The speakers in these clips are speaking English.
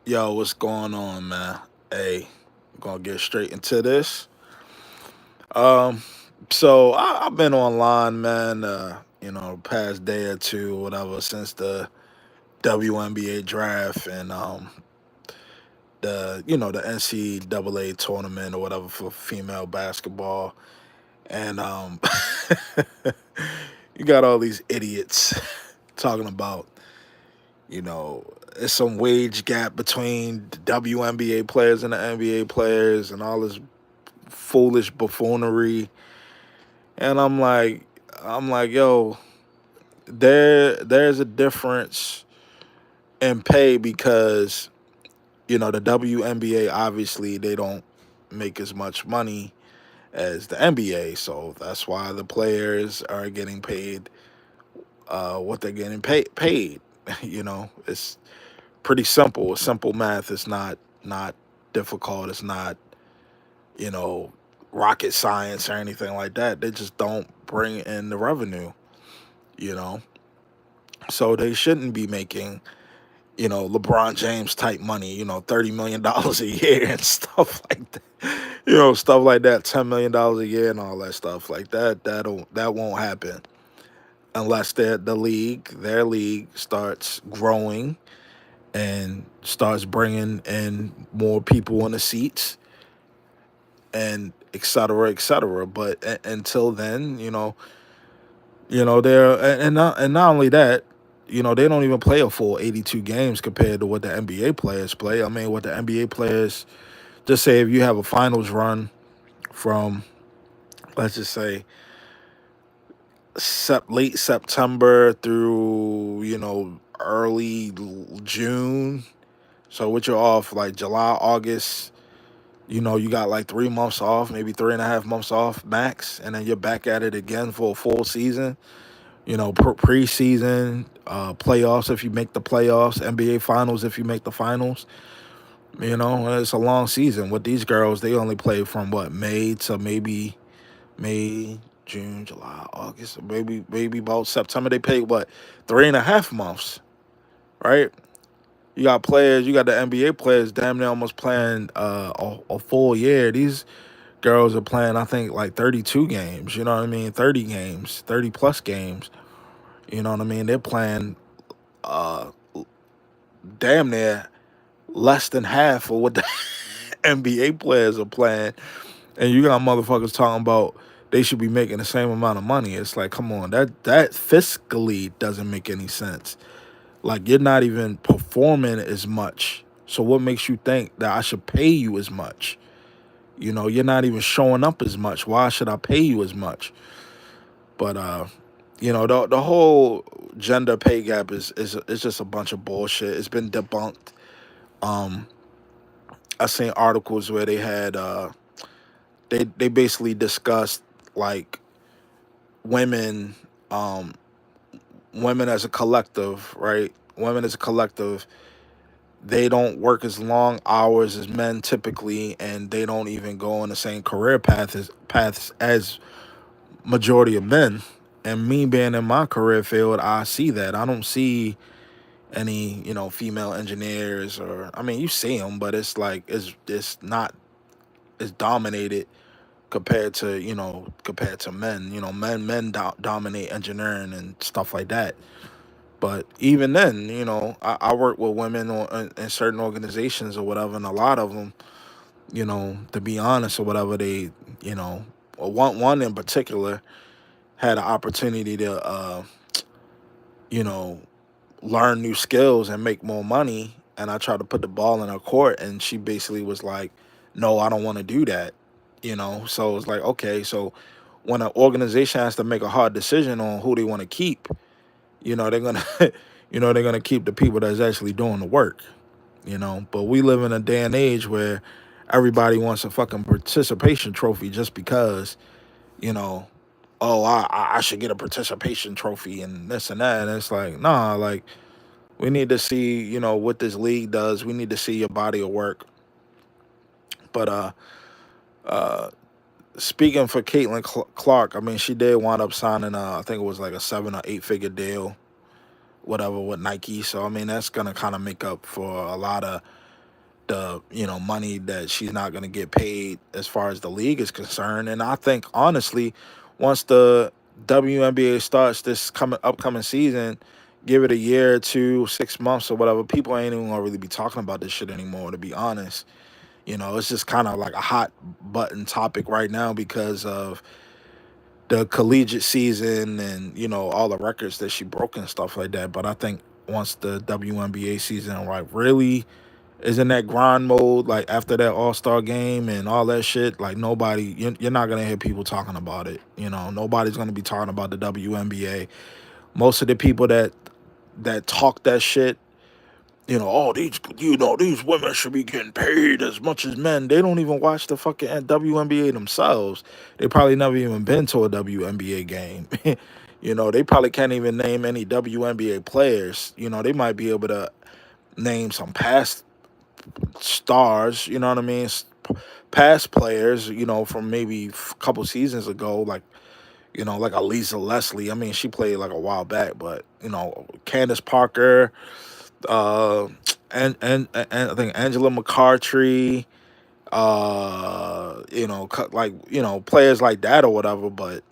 Yo, what's going on, man? Hey, I'm gonna get straight into this. Um, I've been online, man. Past day or two, whatever, since the WNBA draft and the NCAA tournament or whatever for female basketball, and you got all these idiots talking about there's some wage gap between the WNBA players and the NBA players and all this foolish buffoonery. And I'm like, yo, there's a difference in pay because, the WNBA obviously they don't make as much money as the NBA. So that's why the players are getting paid what they're getting paid. It's pretty simple. It's simple math. It's not difficult. It's not, you know, rocket science or anything like that. They just don't bring in the revenue, you know. So they shouldn't be making, LeBron James type money, $30 million a year and stuff like that. Stuff like that, $10 million a year and all that stuff like that. That won't happen unless their league starts growing and starts bringing in more people in the seats and et cetera, et cetera. But until then, they're and not only that, they don't even play a full 82 games compared to what the NBA players play. I mean, what the NBA players just say if you have a finals run from, let's just say, late September through early June. So what you're off like July, August. You got like 3 months off, maybe 3.5 months off max, and then you're back at it again for a full season. Preseason, playoffs if you make the playoffs, NBA finals if you make the finals. It's a long season. With these girls, they only play from what, May to maybe May, June, July, August, maybe about September. They play what, 3.5 months, right? You got the NBA players damn near almost playing a full year. These girls are playing, I think, like 32 games. You know what I mean? 30 games, 30 plus games. You know what I mean? They're playing uh, damn near less than half of what the NBA players are playing. And you got motherfuckers talking about they should be making the same amount of money. It's like, come on, that fiscally doesn't make any sense. Like, you're not even performing as much. So what makes you think that I should pay you as much? You're not even showing up as much. Why should I pay you as much? But the whole gender pay gap is just a bunch of bullshit. It's been debunked. Um, I seen articles where they basically discussed like women um women as a collective, right? Women as a collective, they don't work as long hours as men typically, and they don't even go on the same career paths as majority of men. And me being in my career field, I see that. I don't see any, female engineers, or I mean, you see them, but it's like it's not it's dominated compared to men. Men dominate engineering and stuff like that. But even then, I work with women in certain organizations or whatever, and a lot of them, to be honest or whatever, they, one in particular had an opportunity to, you know, learn new skills and make more money. And I tried to put the ball in her court, and she basically was like, "No, I don't want to do that." So it's like, okay, so when an organization has to make a hard decision on who they want to keep, they're gonna, they're gonna keep the people that's actually doing the work. But we live in a day and age where everybody wants a fucking participation trophy just because, you know, oh, I should get a participation trophy and this and that. And it's like, nah, like, we need to see, what this league does. We need to see your body of work. But uh, speaking for Caitlin Clark, I mean, she did wind up signing, I think it was like a 7 or 8 figure deal, whatever, with Nike. So I mean, that's gonna kind of make up for a lot of, the money that she's not going to get paid as far as the league is concerned. And I think honestly, once the WNBA starts this coming upcoming season, give it a year, 2, 6 months or whatever, people ain't even gonna really be talking about this shit anymore. To be honest, it's just kind of like a hot button topic right now because of the collegiate season and all the records that she broke and stuff like that. But I think once the WNBA season like really is in that grind mode, like after that All-Star game and all that shit, like you're not gonna hear people talking about it. Nobody's gonna be talking about the WNBA. Most of the people that talk that shit, oh, these women should be getting paid as much as men. They don't even watch the fucking WNBA themselves. They probably never even been to a WNBA game. They probably can't even name any WNBA players. They might be able to name some past stars, you know what I mean? Past players, from maybe a couple seasons ago, like Elisa Leslie. I mean, she played like a while back, but Candace Parker, uh, and I think Angela McCartry, players like that or whatever. But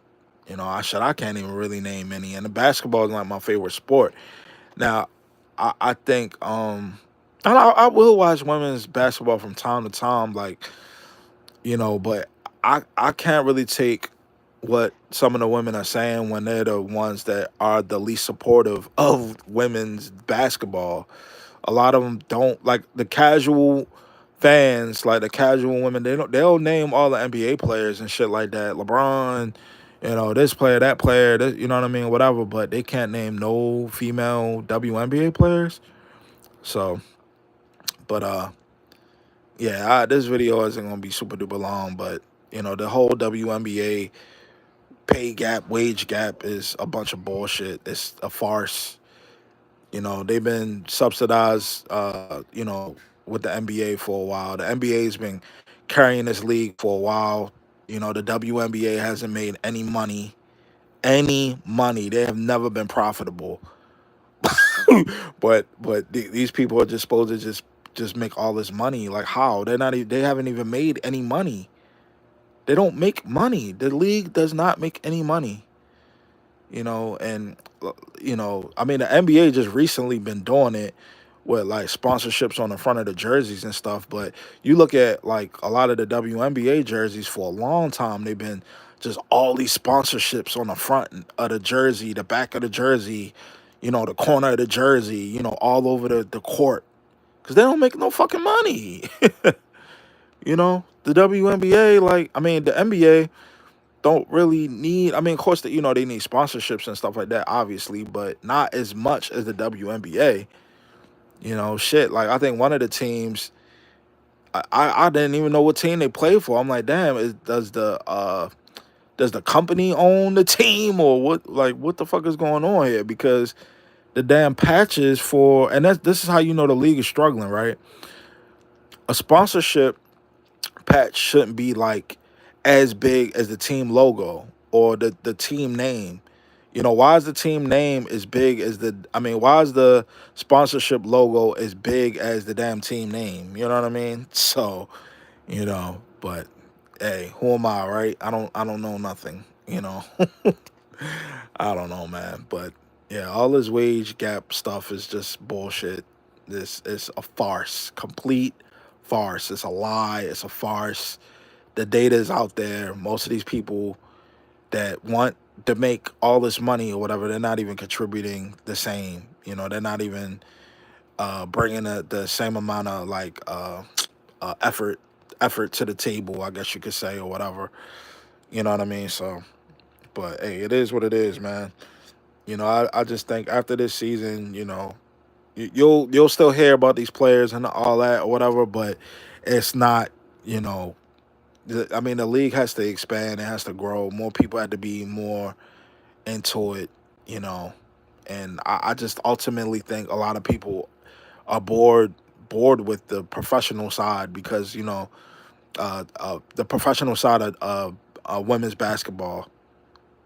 I can't even really name any. And the basketball is like my favorite sport. Now, I think and I will watch women's basketball from time to time, like but I can't really take what some of the women are saying when they're the ones that are the least supportive of women's basketball. A lot of them don't like the casual fans, like the casual women. They'll name all the NBA players and shit like that. LeBron, this player, that player, this, you know what I mean, whatever. But they can't name no female WNBA players. So, but yeah, this video isn't gonna be super duper long, but the whole WNBA pay gap, wage gap is a bunch of bullshit. It's a farce. They've been subsidized, with the NBA for a while. The NBA's been carrying this league for a while. The WNBA hasn't made any money. Any money. They have never been profitable. but these people are just supposed to just make all this money. Like how? They haven't even made any money. They don't make money. The league does not make any money. And I mean the NBA just recently been doing it with like sponsorships on the front of the jerseys and stuff. But you look at like a lot of the WNBA jerseys for a long time, they've been just all these sponsorships on the front of the jersey, the back of the jersey, the corner of the jersey, all over the court. Because they don't make no fucking money. The WNBA, like, I mean, the NBA don't really need, I mean, of course, they need sponsorships and stuff like that, obviously, but not as much as the WNBA. Shit, like, I think one of the teams, I didn't even know what team they play for. I'm like, damn, does the company own the team or what? Like, what the fuck is going on here? Because the damn patches for, and this is how the league is struggling, right? A sponsorship patch shouldn't be like as big as the team logo or the team name. Why is the team name as big as why is the sponsorship logo as big as the damn team name? You know what I mean? So, but hey, who am I, right? I don't know nothing, I don't know, man. But yeah, all this wage gap stuff is just bullshit. This is a farce, complete farce. It's a lie. It's a farce. The data is out there. Most of these people that want to make all this money or whatever, they're not even contributing the same. They're not even bringing the same amount of like effort to the table, I guess you could say, or whatever. You know what I mean? So, but hey, it is what it is, man. I just think after this season, you'll still hear about these players and all that or whatever, but it's not, I mean, the league has to expand. It has to grow. More people have to be more into it, you know. And I just ultimately think a lot of people are bored with the professional side because the professional side of women's basketball,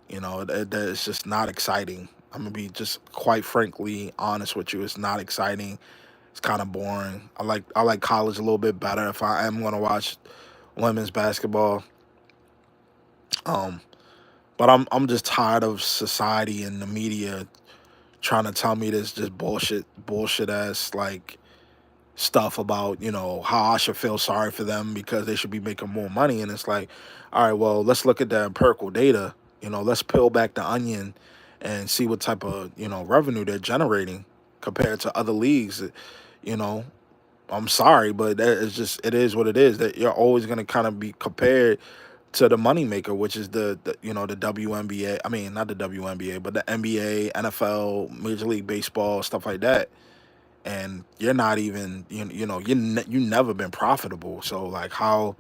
that is just not exciting. I'm gonna be just quite frankly honest with you. It's not exciting. It's kind of boring. I like college a little bit better if I am going to watch women's basketball. Um, but I'm just tired of society and the media trying to tell me this just bullshit ass like stuff about how I should feel sorry for them because they should be making more money. And it's like, all right, well, let's look at the empirical data. Let's peel back the onion and see what type of revenue they're generating compared to other leagues. You know, I'm sorry, but it is what it is. That you're always going to kind of be compared to the moneymaker, which is the WNBA. I mean, not the WNBA, but the NBA, NFL, Major League Baseball, stuff like that. And you're not even you never been profitable. So like, how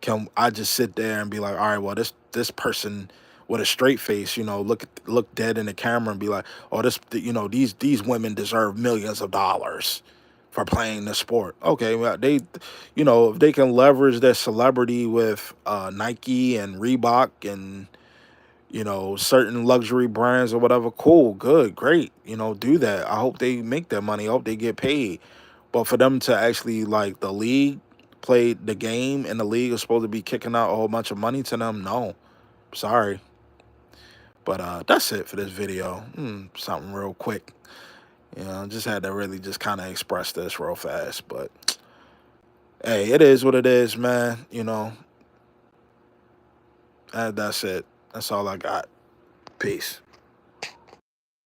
can I just sit there and be like, all right, well, this person with a straight face, look dead in the camera and be like, oh, these women deserve millions of dollars for playing the sport. Okay, well, if they can leverage their celebrity with Nike and Reebok and certain luxury brands or whatever, cool, good, great. Do that. I hope they make their money. I hope they get paid. But for them to actually, like, the league play the game and the league is supposed to be kicking out a whole bunch of money to them, no. Sorry. But that's it for this video. Something real quick. Just had to really just kind of express this real fast. But hey, it is what it is, man. That's it. That's all I got. Peace.